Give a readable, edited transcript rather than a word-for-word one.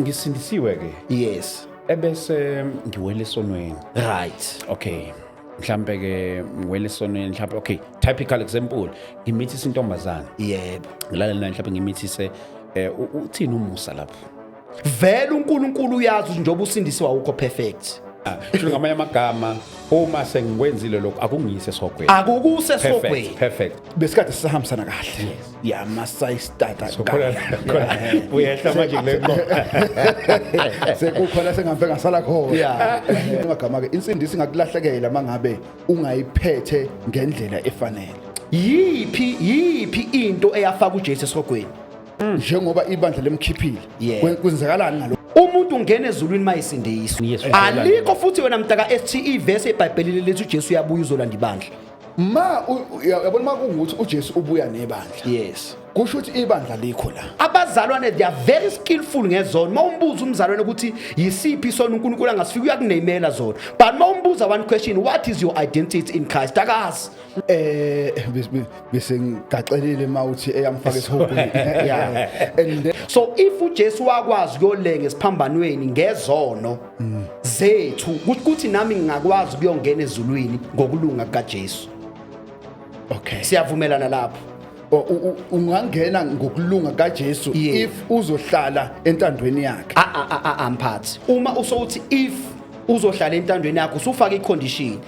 ngisindisiwe ke Yes. ebese ngiwele esonweni. Right. Okay. Mhlambe ke ngiwele esonweni mhlambe okay, typical example, ngimithisa intombazana. Yebo. Ngilalela mhlambe ngimithise uthini umusa lapho. Vele uNkulunkulu uyazi njengoba usindisiwe awukho perfect. Sho ngamanye amagama uma sengikwenzile lokho akungiyise sogwini. Akukuse sogwini. Perfect. besikade sisahambisana kahle ya masayistata Uyehla manje kule ngoma. sekukhona sengambe ngasala khona Yeah. amagama ke insindisi ingakulahlekela mangabe ungayiphethe ngendlela efanele Yipi into eyafaka uJesu esogwini? njengoba ibandla lemkhiphile Yeah. kwenzakalani ngalo Umuntu ungena ezulwini mayisindiswa. Yes, Alikho futhi wena mtaka STE verse eBhayibhelini lethi uJesu uyabuya uzolanda ibandla. yabona makungukuthi uJesu ubuya nebandla Yes. kusho ukuthi ibandla likho la Abazalwane they are very skillful ngezona. Mawumbuza umzalwane ukuthi yisiphi isona uNkulunkulu angasifika uyakunamela zona. But mawumbuza one question, what is your identity in Christ? Akazi. bese ngigaxelile mawuthi eyamfaka esihogweni yeah and then, So if uJesu wakwazi kuyolenga esiphambanweni ngezono zethu, ukuthi nami ngingakwazi kuyongena ezulwini ngokulunga kaJesu. okay Siyavumelana lapho. ungangena ngokulunga kaJesu Yeah. if uzohlala entandweni yakhe Mphathi. Uma usouthi if uzohlala entandweni yakho usufaka icondition.